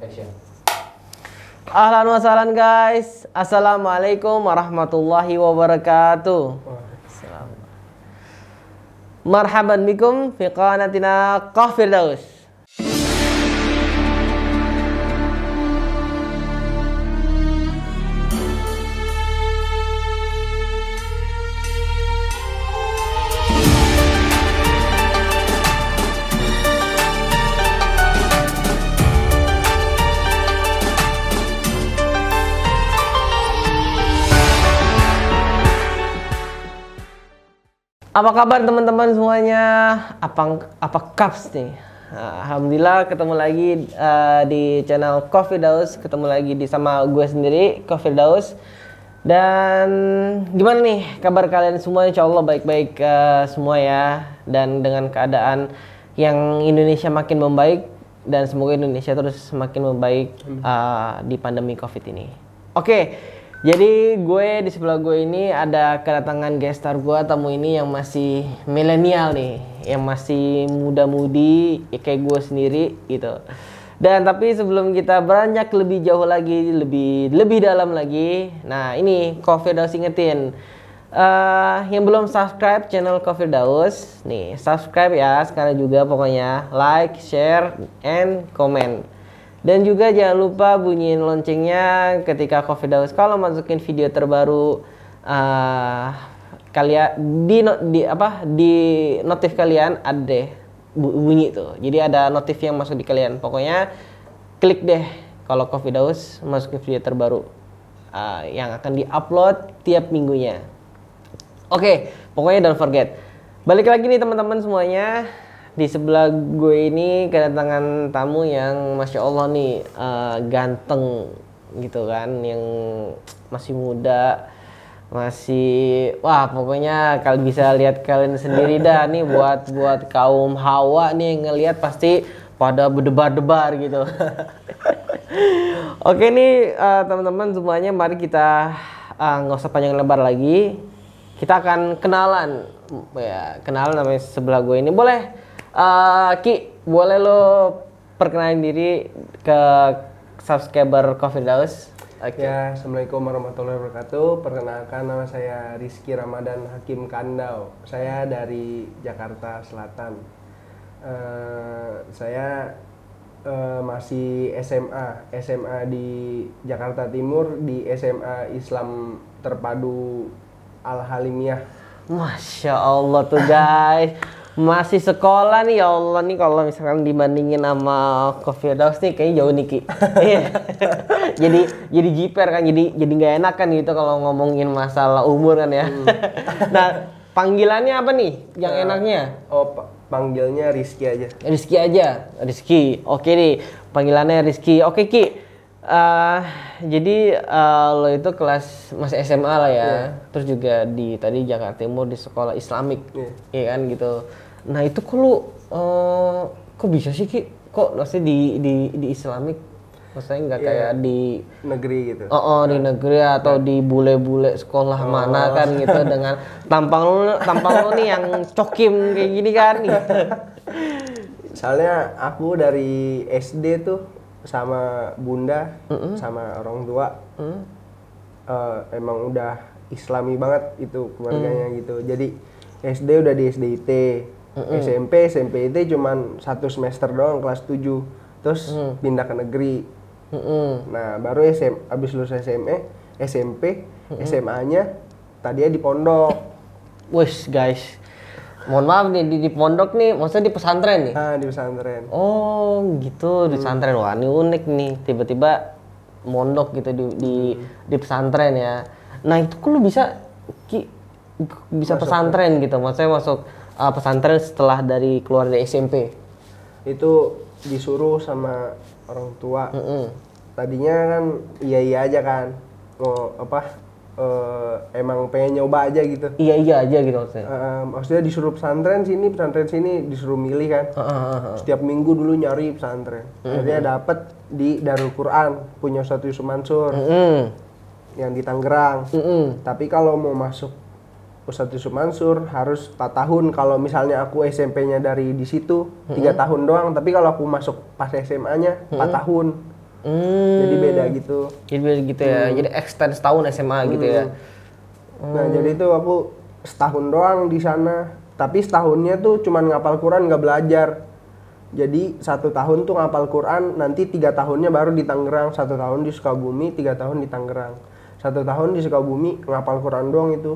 Action. Ahlan wa sahlan guys. Assalamualaikum warahmatullahi wabarakatuh. Marhaban bikum fi qanatina Qah Firdaus. Apa kabar teman-teman semuanya? Apa kaps nih? Alhamdulillah ketemu lagi di channel Qah Firdaus, ketemu lagi sama gue sendiri, Qah Firdaus. Dan gimana nih kabar kalian semua? Insya Allah baik-baik semua ya. Dan dengan keadaan yang Indonesia makin membaik, dan semoga Indonesia terus semakin membaik di pandemi COVID ini. Oke. Jadi gue di sebelah gue ini ada kedatangan guest star gue, tamu ini yang masih milenial nih, yang masih muda-mudi ya kayak gue sendiri gitu. Dan tapi sebelum kita beranjak lebih jauh lagi, lebih dalam lagi, nah ini Qah Firdaus ingetin yang belum subscribe channel Qah Firdaus, nih subscribe ya sekarang juga pokoknya, like, share, and comment. Dan juga jangan lupa bunyiin loncengnya ketika Qah Firdaus kalau masukin video terbaru kalian di notif kalian ada deh bunyi tuh. Jadi ada notif yang masuk di kalian. Pokoknya klik deh kalau Qah Firdaus masukin video terbaru yang akan diupload tiap minggunya. Oke, pokoknya don't forget. Balik lagi nih teman-teman semuanya. Di sebelah gue ini kedatangan tamu yang Masya Allah nih ganteng gitu kan, yang masih muda, masih wah pokoknya kalian bisa lihat kalian sendiri dah nih, buat kaum hawa nih ngelihat pasti pada berdebar-debar gitu. Oke nih teman-teman semuanya, mari kita nggak usah panjang lebar lagi, kita akan kenalan ya, kenalan namanya sebelah gue ini. Boleh Ki, boleh lo perkenalin diri ke subscriber Qah Firdaus? Okay. Ya, Assalamualaikum warahmatullahi wabarakatuh. Perkenalkan, nama saya Rizky Ramadan Hakim Kandau. Saya dari Jakarta Selatan. Saya masih SMA di Jakarta Timur, di SMA Islam Terpadu Al Halimiyah. Masya Allah tuh guys. Masih sekolah nih, ya Allah nih, kalau misalkan dibandingin sama Qah Firdaus nih kayaknya jauh nih Ki. jadi jiper kan, jadi nggak enak kan gitu kalau ngomongin masalah umur kan ya. Nah, panggilannya apa nih yang enaknya? Oh, panggilnya Rizky aja. Rizky aja, Rizky. Oke nih, panggilannya Rizky. Oke Ki. Jadi lo itu kelas masih SMA lah ya. Terus juga di tadi Jakarta Timur di sekolah Islamik. Iya kan gitu. Nah, itu kok lu kok bisa sih Ki? Kok maksudnya di Islamik? Maksudnya nggak kayak di negeri gitu. Di negeri atau di bule-bule sekolah mana kan gitu, dengan tampang lu nih yang cokim kayak gini kan gitu. Soalnya aku dari SD tuh sama bunda, sama orang tua, emang udah Islami banget itu keluarganya gitu. Jadi SD udah di SDIT, SMP IT cuman 1 semester doang, kelas 7, terus pindah ke negeri. Nah baru abis lulus SMP, SMA-nya tadinya di pondok. Wes guys, mohon maaf nih di pondok nih, maksudnya di pesantren nih? Di pesantren. Oh gitu, di pesantren. Wah ini unik nih, tiba-tiba mondok gitu di pesantren ya. Nah itu kok lu bisa pesantren gitu, maksudnya masuk pesantren setelah dari keluar dari SMP? Itu disuruh sama orang tua. Tadinya kan iya aja kan, emang pengen nyoba aja gitu. Iya aja gitu maksudnya. Maksudnya disuruh pesantren sini disuruh milih kan. Setiap minggu dulu nyari pesantren. Akhirnya dapet di Darul Quran, punya Ustadz Yusuf Mansur yang di Tangerang. Tapi kalau mau masuk Ustadz Yusuf Mansur harus 4 tahun. Kalau misalnya aku SMP-nya dari di situ 3 tahun doang. Tapi kalau aku masuk pas SMA-nya 4 tahun. Jadi beda gitu. Jadi beda gitu ya. Jadi extend setahun SMA gitu ya. Nah jadi itu aku setahun doang di sana. Tapi setahunnya tuh cuman ngapal Quran nggak belajar. Jadi 1 tahun tuh ngapal Quran, nanti 3 tahunnya baru di Tangerang, 1 tahun di Sukabumi, 3 tahun di Tangerang. 1 tahun di Sukabumi ngapal Quran doang itu.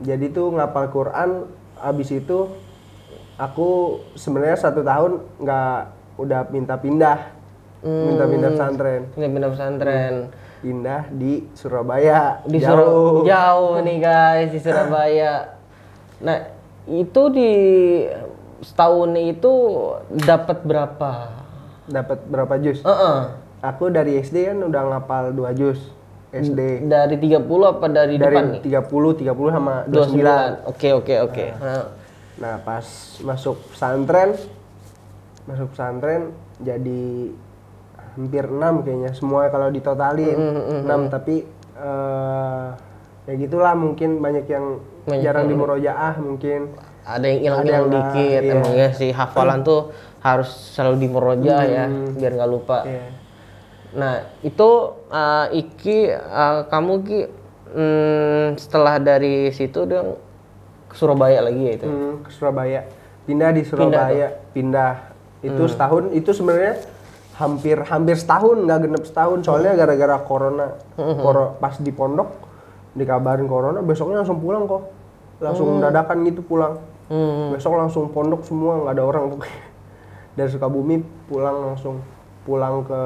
Jadi tuh ngapal Quran, abis itu aku sebenarnya 1 tahun udah minta pindah pesantren. Pindah pesantren. Pindah di Surabaya. Jauh nih guys di Surabaya. Nah itu di setahun itu dapat berapa? Dapat berapa juz? Aku dari SD kan udah ngapal 2 juz SD. Dari 30 apa dari depan nih? 30 sama 29. Oke. Nah, pas masuk pesantren jadi hampir 6 kayaknya semua kalau ditotalin. 6 tapi ya gitulah, mungkin banyak yang jarang di murojaah mungkin. Ada yang hilang dikit. Iya. Emang ya sih hafalan tuh harus selalu di murojaah ya biar nggak lupa. Iya. Nah itu kamu Ki setelah dari situ dong ke Surabaya lagi ya itu? Ke Surabaya. Pindah di Surabaya. Pindah. Itu setahun. Itu sebenarnya hampir setahun, nggak genep setahun. Soalnya gara-gara corona. Pas di pondok dikabarin corona, besoknya langsung pulang kok. Langsung dadakan gitu pulang. Besok langsung pondok semua, nggak ada orang pokoknya. Dari Sukabumi pulang ke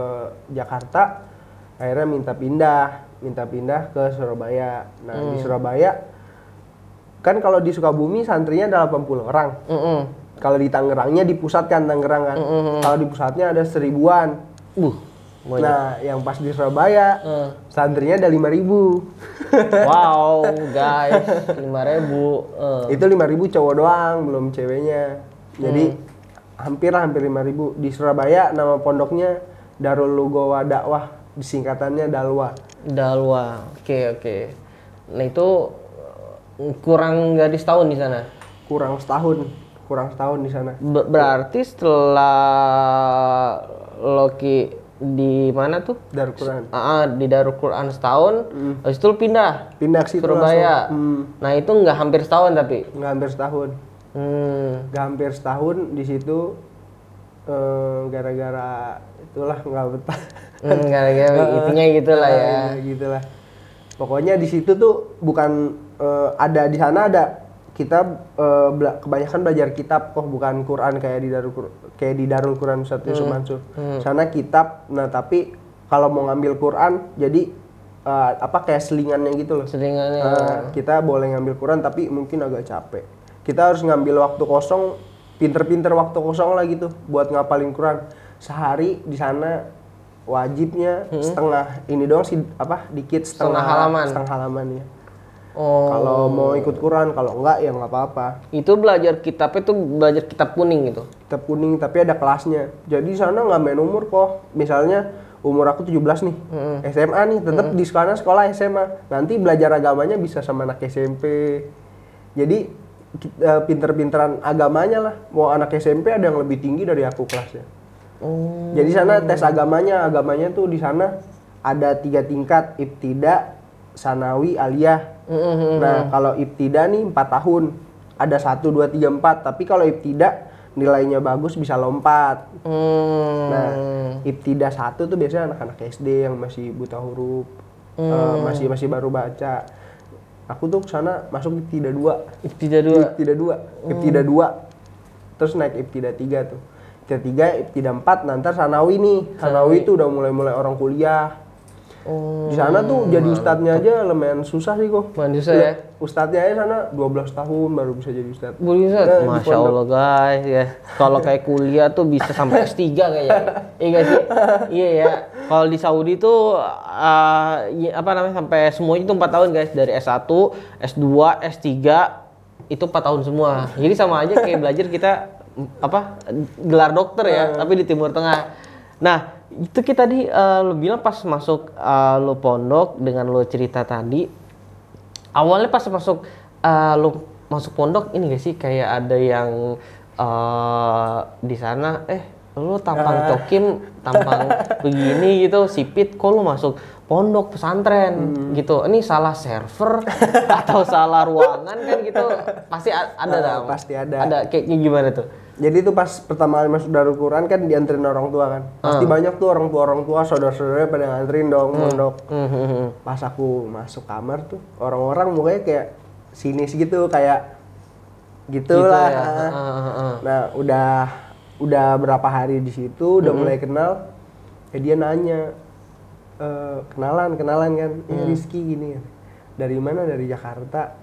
Jakarta. Akhirnya minta pindah ke Surabaya. Nah di Surabaya kan kalau di Sukabumi santrinya ada 80 orang. Kalau di Tangerangnya dipusatkan Tangerang kan. Kalau di pusatnya ada 1000-an. Nah, yang pas di Surabaya santrinya ada 5.000. Wow, guys, 5.000. Itu 5.000 cowok doang, belum ceweknya. Jadi hampir 5.000 di Surabaya. Nama pondoknya Darul Lugawa Dakwah, disingkatannya Dalwa. Oke. Nah itu kurang dari setahun di sana. Kurang setahun di sana. Berarti setelah Loki di mana tuh? Darul Quran. Di Darul Quran setahun, habis itu pindah ke situ Surabaya. Nah itu nggak hampir setahun tapi? Nggak hampir setahun. Nggak hampir setahun di situ gara-gara itulah nggak betah. Gara-gara itunya gitulah ya. Gitulah. Pokoknya di situ tuh bukan ada di sana ada kita kebanyakan belajar kitab kok, bukan Quran kayak di Darul Quran Ustaz Yusuf Mansur. Sana kitab. Nah tapi kalau mau ngambil Quran jadi kayak selingannya gitu loh. Kita boleh ngambil Quran tapi mungkin agak capek. Kita harus ngambil waktu kosong, pinter-pinter waktu kosong lah gitu buat ngapalin Quran. Sehari di sana wajibnya setengah ini doang sih, dikit setengah halaman ya. Kalau mau ikut Quran, kalau enggak ya nggak apa-apa. Itu belajar kitabnya tuh belajar kitab kuning gitu? Kitab kuning tapi ada kelasnya. Jadi sana nggak main umur kok. Misalnya umur aku 17 nih, SMA nih, tetap di sekolah SMA. Nanti belajar agamanya bisa sama anak SMP. Jadi pinter-pinteran agamanya lah. Mau anak SMP ada yang lebih tinggi dari aku kelasnya. Jadi sana tes agamanya tuh di sana ada 3 tingkat, ibtida, sanawi, aliyah. Nah kalau ibtida nih 4 tahun, ada 1, 2, 3, 4. Tapi kalau ibtida nilainya bagus bisa lompat. Nah ibtida 1 tuh biasanya anak-anak SD yang masih buta huruf, masih baru baca. Aku tuh kesana masuk ibtida 2. Ibtida 2. Terus naik ibtida 3 tuh. Ibtida 3, ibtida 4, nanti sanawi nih. Sanawi itu udah mulai orang kuliah. Di sana tuh jadi ustadznya aja lumayan susah sih kok. Susah ya? Ustadznya aja sana 12 tahun baru bisa jadi ustadz. Masya Allah guys ya. Kalau kayak kuliah tuh bisa sampai S3 kayaknya. Iya gak sih? Iya ya. Kalau di Saudi tuh sampai semuanya tuh 4 tahun guys. Dari S1, S2, S3 itu 4 tahun semua. Jadi sama aja kayak belajar kita gelar dokter ya, tapi di Timur Tengah. Nah, itu kita lo bilang pas masuk lo pondok dengan lo cerita tadi, awalnya pas masuk lo masuk pondok ini gak sih kayak ada yang di sana lu tampang cokim, tampang begini gitu, sipit, kok lu masuk pondok pesantren gitu. Ini salah server atau salah ruangan kan gitu. Pasti ada dong. Pasti ada. Ada kayaknya gimana tuh? Jadi itu pas pertama kali masuk Darul Quran kan dianterin orang tua kan. Pasti banyak tuh orang tua saudara-saudaranya pada nganterin dong pondok. Pas aku masuk kamar tuh orang-orang mukanya kayak sinis gitu, kayak gitulah. Gitu ya. Nah, udah berapa hari di situ, udah mulai kenal. Dia nanya, kenalan kan, Rizky gini kan. Dari mana? Dari Jakarta.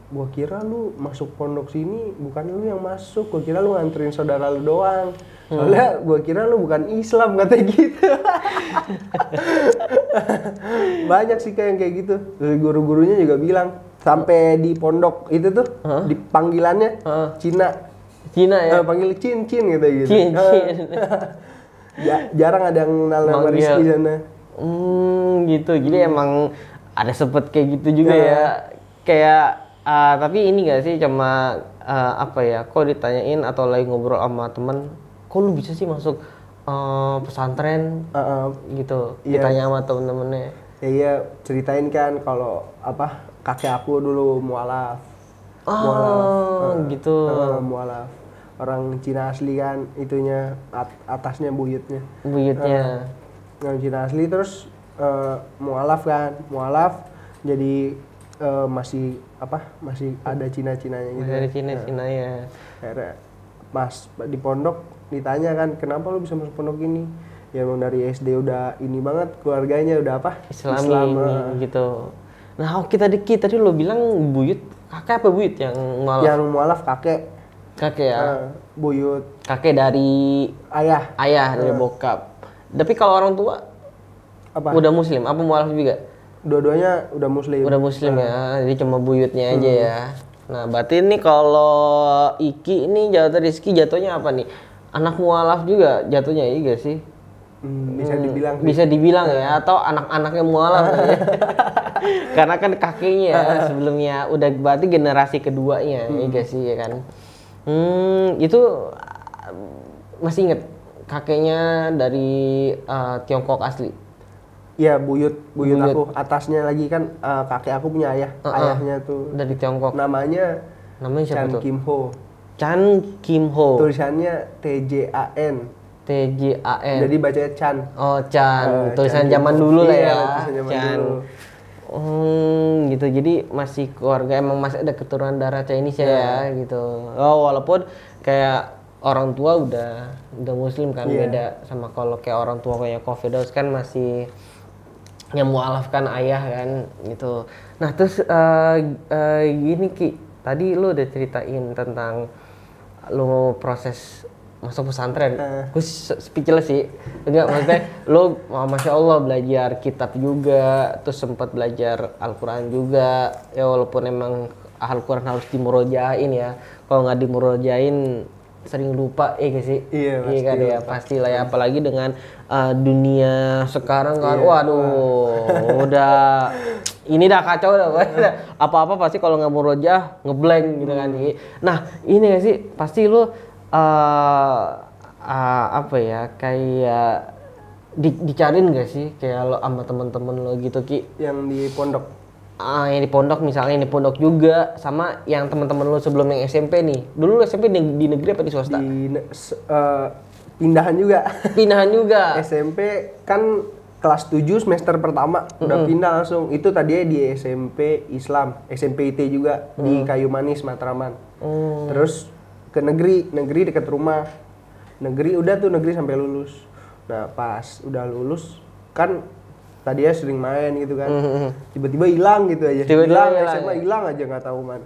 Gua kira lu masuk pondok sini bukan lu yang masuk, gua kira lu nganterin saudara lu doang. Soalnya gua kira lu bukan Islam, katanya gitu. Banyak sih kayak gitu. Terus guru-gurunya juga bilang, sampai di pondok itu tuh di panggilannya Cina ya, panggil Cin gitu. Cin. Jarang ada yang kenal nama Rizky di sana. Gitu. Jadi emang ada sempet kayak gitu juga ya. Kayak tapi ini gak sih cuma apa ya? Kok ditanyain atau lagi ngobrol sama temen, kok lu bisa sih masuk pesantren gitu? Ditanya sama temen-temennya. Ya iya, ceritain kan kalau kakek aku dulu mualaf. Gitu. Mualaf. Orang Cina asli kan, itunya atasnya buyutnya. Yang Cina asli terus mualaf jadi masih ada Cina-Cinanya gitu. Masih ada Cina ya. Akhirnya pas di pondok ditanya kan, kenapa lu bisa masuk pondok ini? Ya emang dari SD udah ini banget, keluarganya udah Islam gitu. Nah, tadi lo bilang buyut, kakek apa buyut yang mualaf? Yang mualaf kakek ya. Buyut kakek dari ayah dari bokap. Tapi kalau orang tua udah muslim apa mualaf juga? Dua-duanya udah muslim ya, jadi cuma buyutnya aja ya. Nah, berarti ini kalau Iki ini Rizky jatuhnya apa nih? Anak mualaf juga jatuhnya, iya gak sih? Bisa dibilang ya, atau anak-anaknya mualaf ya. Karena kan kakeknya ya, sebelumnya udah berarti generasi keduanya, iya gak sih ya kan? Itu masih inget kakeknya dari Tiongkok asli? Iya, buyut aku. Atasnya lagi kan kakek aku punya ayahnya tuh dari Tiongkok. Namanya siapa tuh? Chan Kim Ho. Tulisannya TJAN. Jadi bacanya Chan. Oh, Chan. Tulisan zaman dulu lah ya. Chan. Gitu. Jadi masih keluarga, emang masih ada keturunan darah Chinese ya gitu. Walaupun kayak orang tua udah muslim kan, beda sama kalau kayak orang tua kayak Kofidaus kan masih yang mualafkan ayah kan gitu. Nah, terus gini Ki, tadi lu udah ceritain tentang lu proses masuk pesantren. Gue speechless sih. Enggak, maksudnya lu Masya Allah belajar kitab juga, terus sempat belajar Al-Quran juga. Ya walaupun emang Al-Quran harus dimurojain ya. Kalau nggak dimurojain sering lupa gak sih? Iya kan ya, pastilah ya, apalagi dengan dunia sekarang kan. Waduh, udah ini dah kacau dah. Apa-apa pasti kalau nggak murojah ngeblank gitu kan. Nah, ini gak sih pasti lu apa ya, kayak dicariin gak sih kayak lo sama temen-temen lo gitu Ki? Yang di pondok? Yang di pondok, misalnya di pondok juga, sama yang teman-teman lo sebelum yang SMP nih. Dulu SMP di negeri apa di swasta? Pindahan juga. SMP kan kelas 7 semester pertama udah pindah langsung. Itu tadinya di SMP Islam, SMP IT juga di Kayu Manis, Matraman. Terus ke negeri dekat rumah. Negeri sampai lulus. Nah, pas udah lulus kan tadinya sering main gitu kan, tiba-tiba hilang gitu aja. Hilang SMA, hilang aja nggak tahu mana.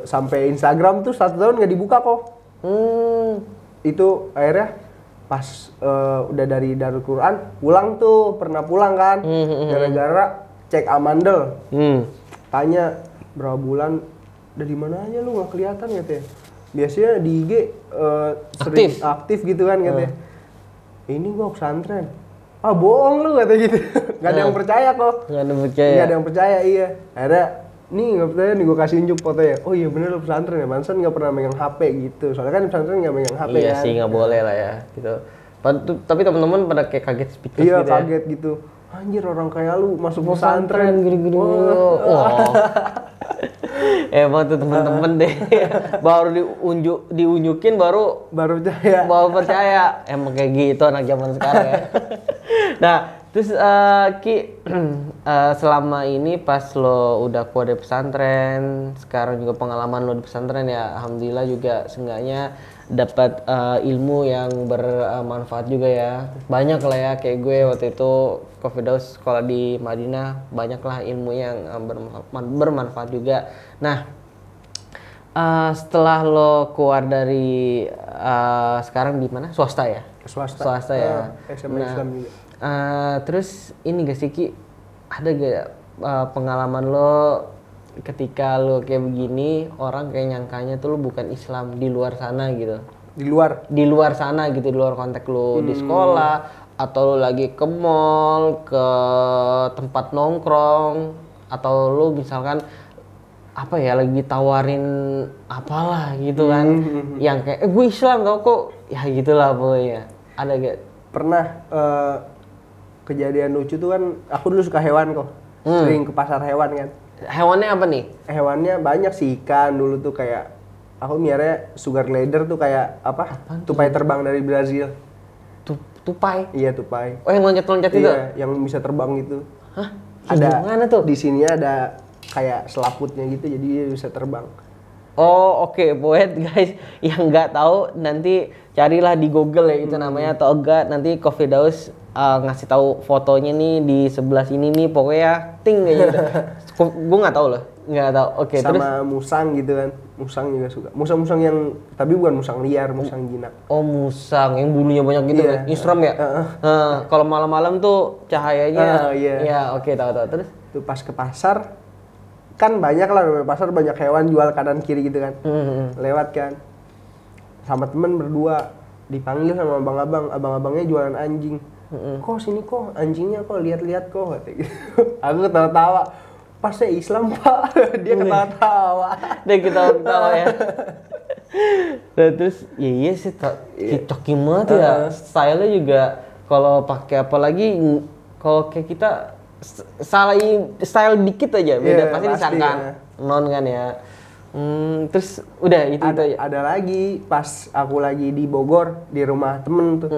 Sampai Instagram tuh 1 tahun nggak dibuka kok. Itu akhirnya pas udah dari Darul Quran pernah pulang kan, gara-gara cek amandel. Tanya berapa bulan, dari mana aja lu nggak kelihatan katanya. Biasanya di IG sering aktif gitu kan katanya. Ini gua pesantren. Bohong lu, kata gitu. Gak ada yang percaya kok. Gak ada yang percaya, iya. Akhirnya nih nggak percaya nih gue kasih unjuk fotonya. Oh iya bener lu pesantren ya, pantesan nggak pernah megang HP gitu. Soalnya kan di pesantren nggak megang HP Iya kan. sih nggak boleh lah ya gitu. Tapi teman-teman pada kayak kaget speechless Iya gitu ya. kaget gitu. Anjir orang kayak lu masuk pesantren. Gini-gini. Wah. Wah. Emang tuh temen-temen deh. Baru diunjukin baru Percaya. percaya. Emang kayak gitu anak zaman sekarang ya. Nah, terus Ki selama ini pas lo udah keluar dari pesantren, sekarang juga pengalaman lo di pesantren ya, alhamdulillah juga seenggaknya dapat ilmu yang bermanfaat juga ya. Banyak lah ya kayak gue waktu itu Firdaus sekolah di Madinah, banyaklah ilmu yang bermanfaat juga. Nah, setelah lo keluar dari sekarang di mana? Swasta ya? Swasta ya. SMA Islam juga. Terus ini gak sih Ki, ada gak pengalaman lo ketika lo kayak begini, orang kayak nyangkanya tuh lo bukan Islam di luar sana gitu? Di luar sana gitu, di luar konteks lo di sekolah, atau lo lagi ke mall, ke tempat nongkrong, atau lo misalkan apa ya lagi tawarin apalah gitu kan, yang kayak gue Islam tau kok, ya gitulah pokoknya. Ada gak? Pernah kejadian lucu tuh kan, aku dulu suka hewan kok, sering ke pasar hewan kan. Hewannya apa nih? Hewannya banyak sih, ikan dulu tuh kayak aku miarnya sugar glider tuh kayak apa? Tupai terbang dari Brazil. Tupai? Iya tupai. Oh yang loncat-loncat itu? Iya, yang bisa terbang gitu. Hah? Ada Gimana tuh? di sini ada kayak selaputnya gitu, jadi dia bisa terbang. Oh oke, buat guys yang nggak tahu nanti carilah di Google ya itu namanya, atau enggak nanti Firdaus ngasih tahu fotonya nih di sebelah sini nih, pokoknya ting kayak gitu. Gue nggak tahu loh, nggak tahu. Oke, sama terus musang gitu kan. Musang juga suka. Musang-musang yang tapi bukan musang liar, musang jinak. oh musang yang bulunya banyak gitu Iya. kan, Instagram ya. Kalau malam-malam tuh cahayanya, iya. ya oke tahu terus. Tuh pas ke pasar kan banyak lah, namanya pasar banyak hewan jual kanan kiri gitu kan. Lewat kan sama temen berdua, dipanggil sama abang-abangnya jualan anjing. Kok sini kok anjingnya kok, lihat-lihat kok kata gitu. Aku ketawa-tawa, pas saya Islam pak. Dia ketawa-tawa. Dia ketawa ya. Nah, terus ya iya sih coki banget ya. Style-nya juga kalau pakai apalagi kalau kayak kita salah style dikit aja beda, pasti disangkan non kan ya. Terus udah itu aja. Ada lagi pas aku lagi di Bogor di rumah temen tuh.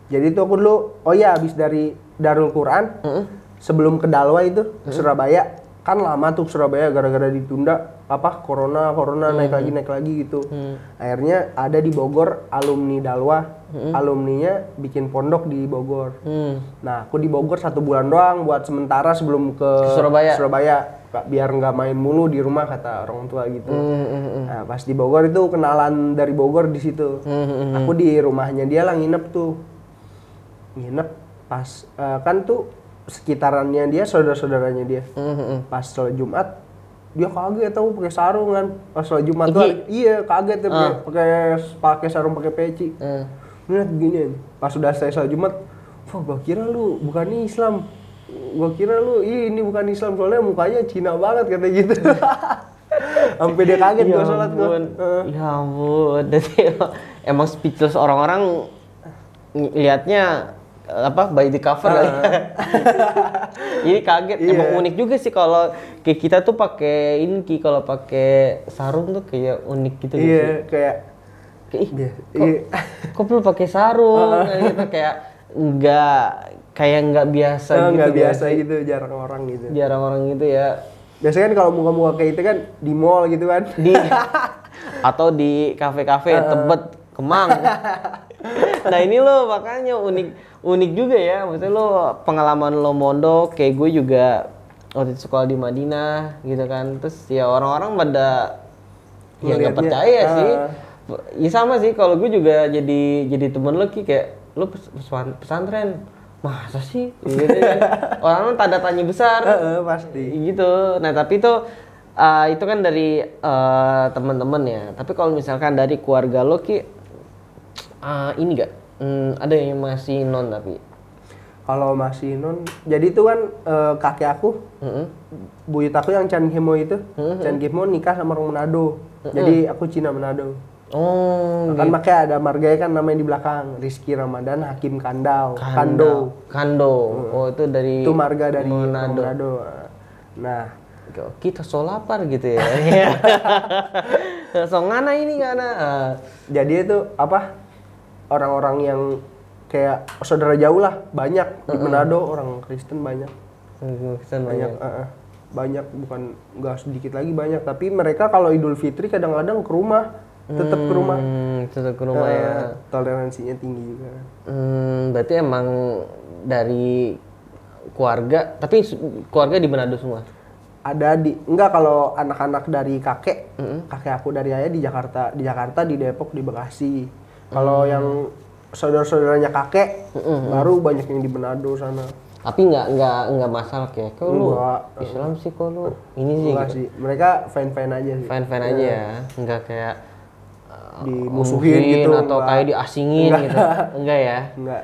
Jadi tuh aku dulu, oh ya habis dari Darul Quran, sebelum ke Dalwa itu ke Surabaya, kan lama tuh Surabaya gara-gara ditunda apa corona naik lagi gitu. Akhirnya ada di Bogor alumni Dalwa, alumninya bikin pondok di Bogor. Nah aku di Bogor 1 bulan doang buat sementara sebelum ke Surabaya. Biar nggak main mulu di rumah kata orang tua gitu. Nah pas di Bogor itu kenalan dari Bogor di situ. Aku di rumahnya dia lah nginep pas kan tuh sekitarannya dia saudara-saudaranya dia. Pas sholat Jumat dia kaget tahu pakai sarung kan. Pas sholat Jumat tuh iya kaget ya pakai sarung pakai peci. Lihat gini pas sudah selesai sholat Jumat, wah gua kira lu bukan Islam. Gua kira lu ini bukan Islam soalnya mukanya Cina banget kata gitu. Sampai dia kaget gua sholat gua. Ya ampun. Emang speechless orang-orang lihatnya apa by the cover kali. Jadi kaget. Emang unik juga sih kalau kayak kita tuh pakai ini Ki, kalau pakai sarung tuh kayak unik gitu. Iya, kayak kok perlu pakai sarung gitu, kayak nggak biasa gitu. Nggak biasa gitu, jarang orang gitu ya. Biasanya kan kalau muka-muka kayak itu kan di mall gitu kan. Atau di kafe-kafe Tebet, Kemang. Nah ini lo makanya unik juga ya, maksudnya lo pengalaman lo mondok kayak gue juga waktu itu sekolah di Madinah gitu kan, terus ya orang-orang pada ya nggak percaya sih. Ya sama sih kalau gue juga jadi temen lo Ki, kayak lo pesantren masa sih gitu kan. Orang tanda tanya besar pasti gitu. Nah tapi itu kan dari teman-teman ya, tapi kalau misalkan dari keluarga lo Ki, ini gak ada yang masih non tapi Kalau masih non, jadi itu kan kakek aku, buyut aku yang Chan Gimo itu, Chan Gimo nikah sama orang Manado. Jadi aku Cina Manado. Oh, Kan makanya ada marganya kan namanya di belakang, Rizky Ramadan Hakim Kando. Oh, itu dari Itu marga dari Manado. Manado. Nah, Kita so lapar gitu ya. So ngana ini ngana. jadi itu apa? Orang-orang yang kayak saudara jauh lah, banyak di Manado orang Kristen banyak. Kristen Banyak, banyak, bukan nggak sedikit lagi banyak. Tapi mereka kalau Idul Fitri kadang-kadang ke rumah, tetap ke rumah. Tetap ke rumah ya. Toleransinya tinggi juga. Berarti emang dari keluarga, tapi keluarga di Manado semua. Ada enggak kalau anak-anak dari kakek aku dari ayah di Jakarta, di Depok, di Bekasi. Kalau yang saudara-saudaranya kakek baru banyak yang di Manado sana. Tapi nggak masalah kayak kalau Islam sih kalau ini sih. Enggak gitu. sih, mereka fine-fine aja sih. Fine aja ya, nggak kayak dimusuhin gitu atau kayak diasingin gitu. Enggak ya. Enggak.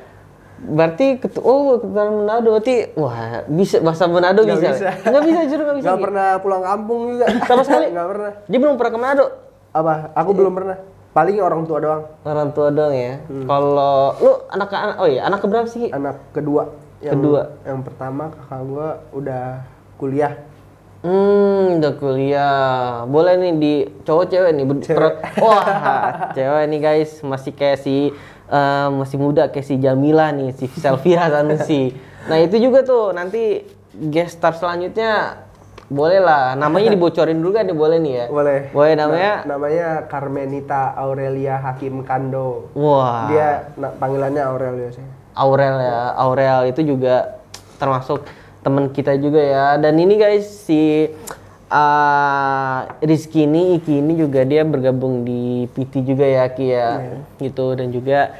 Berarti keturunan Manado, berarti wah bisa bahasa Manado Nggak bisa. bisa. Nggak bisa justru nggak bisa. Nggak pernah pulang kampung juga. Sama sekali. Nggak pernah. Dia belum pernah ke Manado. Apa? Aku belum pernah. Paling orang tua doang. Orang tua dong ya. Kalau lu anak keberapa sih? Anak kedua. Yang pertama kakak gua udah kuliah. Udah kuliah. Boleh nih di cowok cewek nih. Wah, cewek nih guys, masih kayak masih muda kayak si Jamila nih, si Selvira Sanusi. Nah, itu juga tuh nanti guest star selanjutnya boleh lah. Namanya dibocorin dulu kan nih, boleh nih ya? Boleh. Boleh namanya? Namanya Carmenita Aurelia Hakim Kando. Wah. Dia panggilannya Aurel biasanya. Aurel ya. Aurel itu juga termasuk teman kita juga ya. Dan ini guys si Rizky Iki ini juga dia bergabung di PT juga ya Ki ya. Gitu, dan juga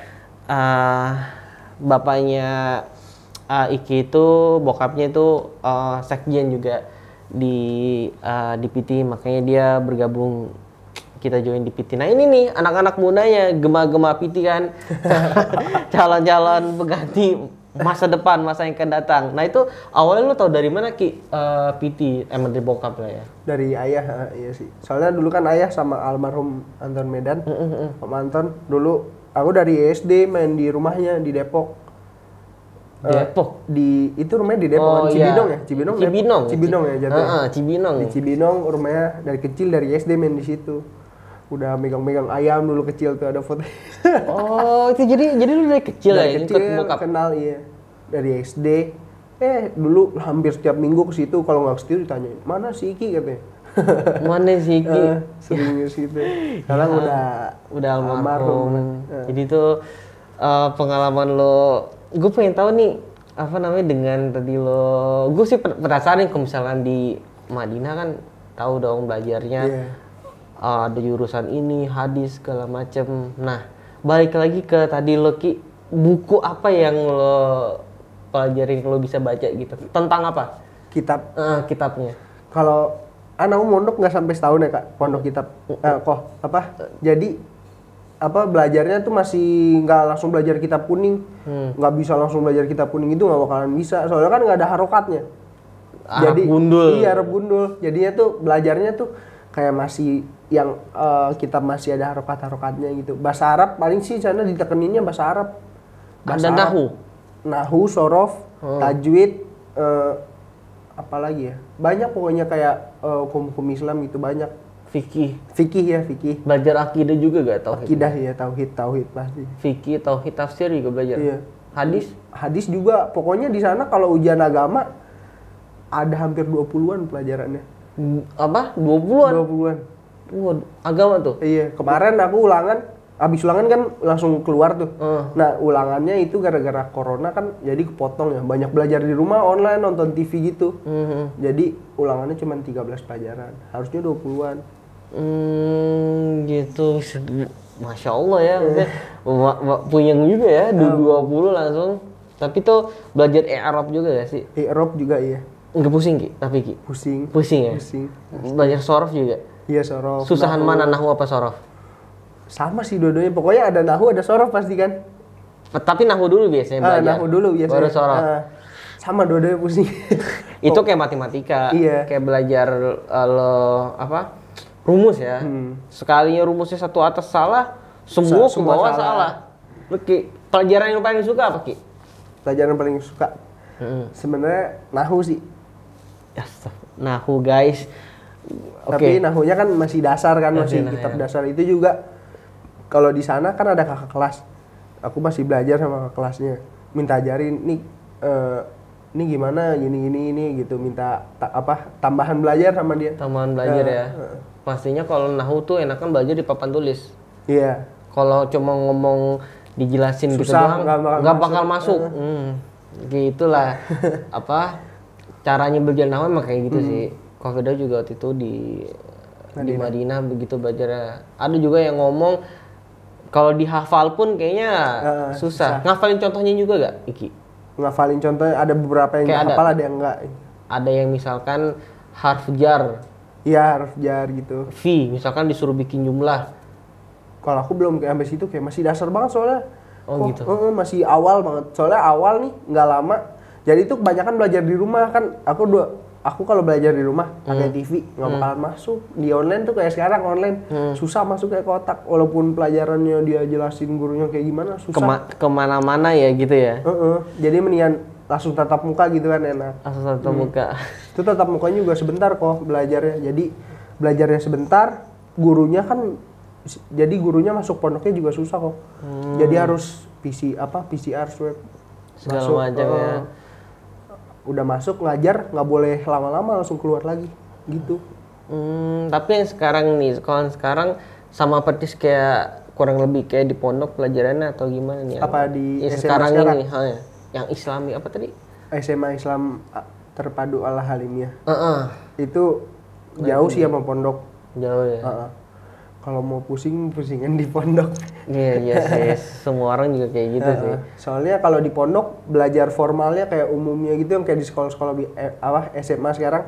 bapaknya Iki itu bokapnya itu sekjen juga di PT, makanya dia bergabung, kita join di PT. Nah ini nih anak-anak mudanya gema-gema PT kan. Calon-calon pengganti masa depan, masa yang akan datang. Nah itu awalnya lu tahu dari mana Ki PT? Emang dari bokap lah ya? Dari ayah, iya sih. Soalnya dulu kan ayah sama almarhum Anton Medan, Om Anton. Dulu aku dari SD main di rumahnya di Depok. Depok? Itu rumahnya di Depok, kan? Cibinong ya? Cibinong ya jatuhnya. Cibinong. Di Cibinong rumahnya dari kecil, dari SD main di situ. Udah megang-megang ayam dulu kecil tuh ada foto. Oh, itu jadi lu dari kecil dari ya? kecil Bokap. kenal, iya. Dari SD. Dulu hampir setiap minggu ke situ, kalau nggak ke situ ditanyain, "Mana si Iki?" katanya. Mana si Iki? Sering ke situ. Sekarang udah almarhum. Jadi tuh pengalaman lo, gue pengen tahu nih apa namanya dengan tadi lo, gue sih penasaran kalau misalnya di Madinah kan tahu dong belajarnya. Ada jurusan ini, hadis segala macem. Nah, balik lagi ke tadi lo Ki, buku apa yang lo pelajarin, lo bisa baca gitu? Tentang apa? Kitab. Kitabnya. Kalau anak mondok nggak sampai setahun ya Kak, pondok kitab. Jadi belajarnya tuh masih nggak langsung belajar kitab kuning. Nggak bisa langsung belajar kitab kuning, itu nggak bakalan bisa. Soalnya kan nggak ada harokatnya. Arab gundul. Iya, Arab gundul. Jadinya tuh belajarnya tuh kayak masih yang kitab masih ada harokat-harokatnya gitu. Bahasa Arab paling sih sana ditekeninnya bahasa Arab. Ada Nahu, sorof, tajwid, apalagi ya. Banyak pokoknya kayak hukum Islam gitu, banyak. Fikih. Belajar akidah juga gak? Akidah ya, tauhid pasti. Fikih, tauhid, tafsir juga belajar. Iya. Hadis juga. Pokoknya di sana kalau ujian agama ada hampir 20-an pelajarannya. Apa? 20-an? 20-an. Wah, agama tuh? Iya, kemarin aku habis ulangan kan langsung keluar tuh. Nah, ulangannya itu gara-gara corona kan jadi kepotong ya. Banyak belajar di rumah, online, nonton TV gitu. Jadi ulangannya cuma 13 pelajaran. Harusnya 20-an. Gitu. Masya Allah ya. Puyeng juga ya, 20 langsung. Tapi tuh belajar Arab juga gak sih? Arab juga iya. Enggak pusing Ki? Tapi Ki? Pusing ya? Pusing. Belajar sorof juga? Iya, sorof. Susahan mana, nahu apa sorof? Sama sih dua-duanya. Pokoknya ada nahu, ada sorof pasti kan? Tapi nahu dulu biasanya belajar. Nahu dulu biasanya. Baru sorof. Sama dua-duanya pusing. Itu kayak matematika. Iya. Kayak belajar rumus ya. Sekalinya rumusnya satu atas salah, semua ke bawah salah. Lu Ki, pelajaran yang paling suka apa Ki? Pelajaran paling suka sebenarnya nahu sih. Nahu guys. Tapi nahunya kan masih dasar kan, masih kitab dasar. Itu juga kalau di sana kan ada kakak kelas. Aku masih belajar sama kakak kelasnya. Minta ajarin nih ini gimana gini gitu, minta tambahan belajar sama dia. Tambahan belajar ya. Pastinya kalau nahu tuh enakan belajar di papan tulis. Iya. Kalau cuma ngomong dijelasin susah, gitu doang nggak bakal masuk. Gitulah caranya belajar nahu emang kayak gitu sih. Kofida juga waktu itu di Madinah begitu belajar. Ada juga yang ngomong kalau dihafal pun kayaknya susah. Ngafalin contohnya juga gak Iki? Ngafalin contohnya ada beberapa yang dihafal, ada yang enggak. Ada yang misalkan harf jar. Iya, harf jar gitu. V misalkan disuruh bikin jumlah. Kalau aku belum kayak sampai situ, kayak masih dasar banget soalnya. Gitu. Masih awal banget. Soalnya awal nih nggak lama. Jadi itu kebanyakan belajar di rumah kan. Aku kalau belajar di rumah pakai TV nggak bakalan masuk. Di online tuh kayak sekarang online susah masuk kayak kotak. Walaupun pelajarannya dia jelasin gurunya kayak gimana susah. Kemana-mana ya gitu ya. Jadi mendingan langsung tatap muka gitu kan enak. Langsung tatap muka. Itu tatap mukanya juga sebentar kok belajarnya. Jadi belajarnya sebentar, gurunya masuk pondoknya juga susah kok. Jadi harus PCR swab segala macam ya. Udah masuk ngajar nggak boleh lama-lama langsung keluar lagi gitu. Tapi yang sekarang nih, sekarang sama persis kayak kurang lebih kayak di pondok pelajarannya atau gimana nih? Apa di SMA sekarang ini? Yang Islami apa tadi? SMA Islam Terpadu Al Halimiyah. Itu jauh sih sama pondok. Jauh ya. Kalau mau pusingan di pondok. Iya sih, semua orang juga kayak gitu sih. Soalnya kalau di pondok belajar formalnya kayak umumnya gitu, yang kayak di sekolah-sekolah SMA sekarang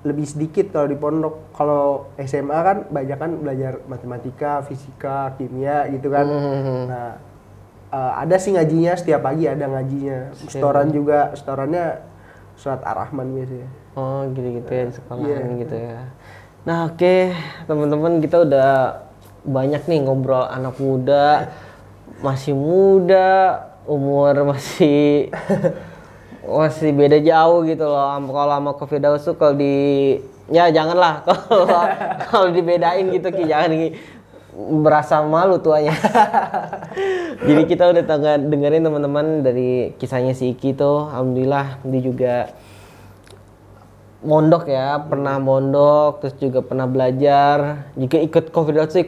lebih sedikit kalau di pondok. Kalau SMA kan banyak kan belajar matematika, fisika, kimia gitu kan. Nah, ada sih ngajinya setiap pagi, ada ngajinya. Setorannya surat Ar-Rahman biasanya. Oh gitu-gitu ya di sekolahan gitu ya. Nah oke, teman-teman, kita udah banyak nih ngobrol anak muda, masih muda, umur masih beda jauh gitu loh. Kalau sama Kofida tuh janganlah kalau dibedain gitu Ki, jangan berasa malu tuanya. Jadi kita udah dengerin teman-teman dari kisahnya si Iki tuh, alhamdulillah dia juga mondok ya, pernah mondok, terus juga pernah belajar, juga ikut Kofida tuh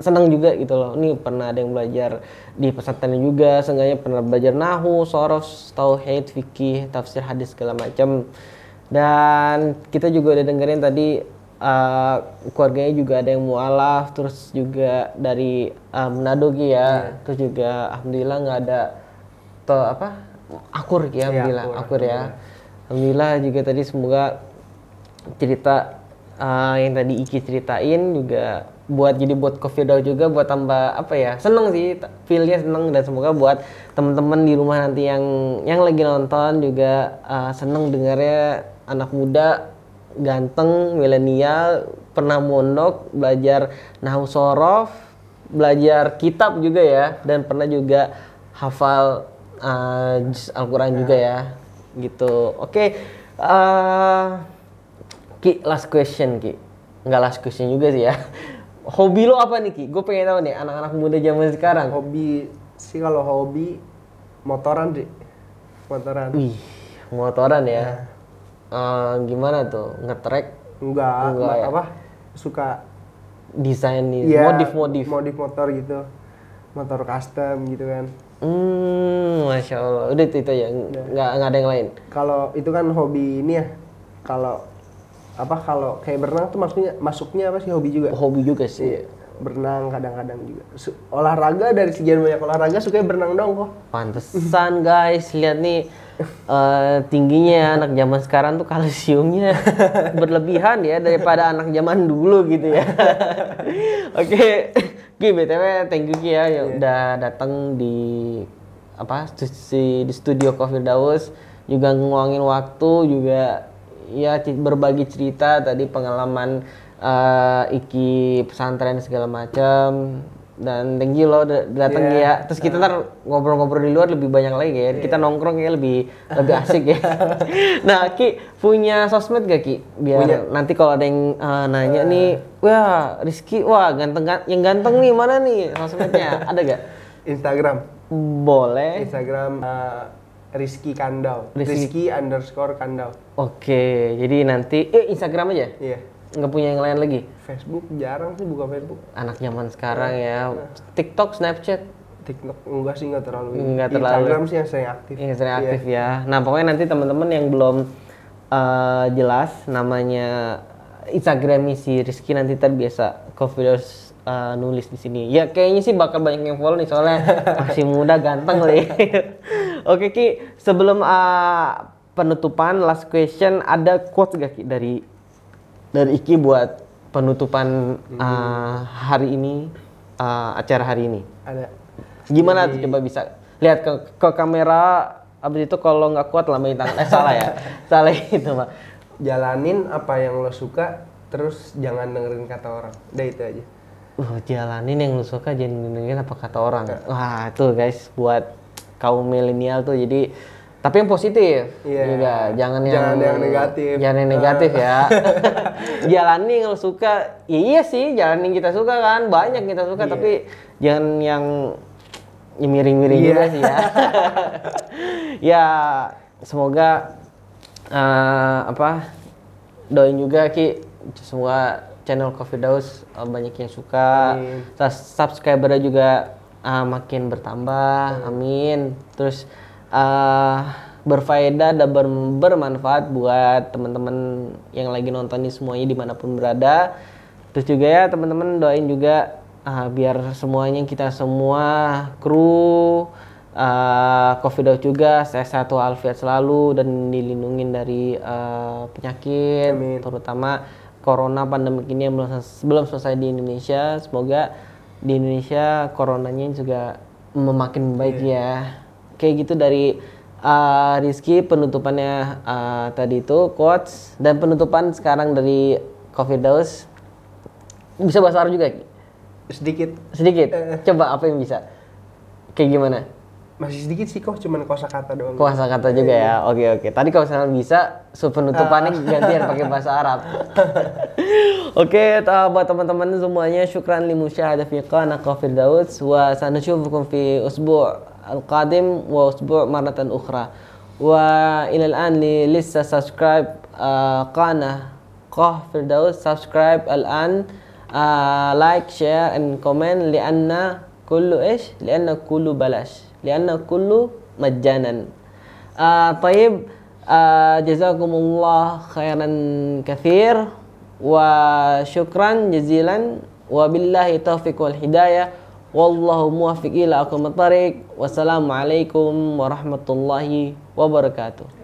senang juga gitu loh. Ini pernah ada yang belajar di pesantren juga, seenggaknya pernah belajar nahu, sorof, tauhid, fikih, tafsir hadis segala macam. Dan kita juga udah dengerin tadi keluarganya juga ada yang mualaf, terus juga dari Manado ya, terus juga alhamdulillah nggak ada akur ya, alhamdulillah akur ya. Alhamdulillah juga tadi semoga cerita yang tadi Iki ceritain juga buat Kofida juga buat tambah seneng sih, feel-nya seneng, dan semoga buat teman-teman di rumah nanti yang lagi nonton juga seneng dengarnya anak muda ganteng milenial pernah mondok belajar nahwu sorof, belajar kitab juga ya, dan pernah juga hafal juz Al-Quran juga ya. Gitu. Oke. Ki, last question Ki. Nggak last question juga sih ya. Hobi lo apa nih Ki? Gue pengen tahu nih anak-anak muda zaman sekarang. Hobi sih, kalau hobi motoran sih. Motoran. Wih, motoran ya. Gimana tuh? Ngetrek? Enggak ya? Suka desain nih, modif motor gitu. Motor custom gitu kan. Masya Allah, udah itu ya, nggak ada yang lain. Kalau itu kan hobi ini ya, kalau kayak berenang tuh masuknya apa sih, hobi juga? Hobi juga sih. Berenang kadang-kadang juga. Olahraga, dari sekian banyak olahraga suka berenang dong kok. Pantesan guys, lihat nih tingginya anak zaman sekarang tuh kalsiumnya berlebihan ya daripada anak zaman dulu gitu ya. Oke. Ki, BTW thank you Ki ya udah datang di di studio Coffee Daus, juga ngeluangin waktu, juga ya berbagi cerita tadi pengalaman Iki pesantren segala macam. Dan thank you lo datang ya. Terus kita ntar ngobrol-ngobrol di luar lebih banyak lagi ya. Kita nongkrong ya lebih asik ya. Nah, Ki punya sosmed gak Ki? Biar punya. Nanti kalau ada yang nanya nih, wah Rizky, wah yang ganteng nih mana nih sosmednya? Ada gak? Instagram. Boleh. Instagram Rizky Kandau. Rizky_Kandau. Oke, jadi nanti Instagram aja? Iya. Nggak punya yang lain lagi? Facebook jarang sih buka Facebook. Anak zaman sekarang ya. TikTok, Snapchat? TikTok enggak sih, nggak terlalu. Instagram sih yang sering aktif. Yang sering aktif ya. Nah pokoknya nanti teman-teman yang belum jelas namanya Instagram si Rizky, nanti terbiasa Coffee Daus nulis di sini. Ya kayaknya sih bakal banyak yang follow nih soalnya masih muda, ganteng nih. Oke Ki, sebelum penutupan last question, ada quotes gak Ki dari Iki buat penutupan hari ini, acara hari ini? Ada. Gimana tuh, coba bisa lihat ke kamera, abis itu kalau nggak kuat lambain tangan. Salah ya? Salah itu Pak. Jalanin apa yang lo suka, terus jangan dengerin kata orang. Udah itu aja. Jalanin yang lo suka, jangan dengerin apa kata orang. Wah itu guys buat kaum milenial tuh, jadi tapi yang positif juga, jangan yang negatif. Jangan yang negatif ya. Jalanin yang lo suka, iya sih jalanin kita suka kan, banyak kita suka, tapi jangan yang miring-miring juga sih ya. Ya semoga doain juga Ki, semua channel Coffee Daus banyak yang suka, subscribernya juga makin bertambah, amin. Terus berfaedah dan bermanfaat buat teman-teman yang lagi nonton ini semuanya dimanapun berada. Terus juga ya teman-teman doain juga biar semuanya, kita semua kru Coffee Daus juga sehat walafiat selalu dan dilindungin dari penyakit, amin. Terutama corona pandemi ini yang belum selesai di Indonesia. Semoga di Indonesia coronanya juga makin baik ya. Kayak gitu dari Rizky, penutupannya tadi itu quotes, dan penutupan sekarang dari Coffee Daus. Bisa bahasa Arab juga? Sedikit. Coba apa yang bisa? Kayak gimana? Masih sedikit sih kok, cuman kosakata doang. Kosakata juga ya. Oke. Tadi kalau misalnya bisa, penutupannya gantian pakai bahasa Arab. Oke, buat teman-teman semuanya, syukran li musyahada fi qanah Coffee Daus, wa sanushufukum fi usbu' al-qadim wa usbu' maratan ukhra. Wa ila al-an li lissa subscribe qanah Coffee Daus, subscribe al-an, like, share and comment, lianna kullu balash. Lianna kullu majjanan. Tayyib, jazakumullah khairan katsir wa syukran jazilan wa billahi taufiq wal hidayah wallahu muwaffiq ila aqwamit thariq. Wassalamualaikum warahmatullahi wabarakatuh.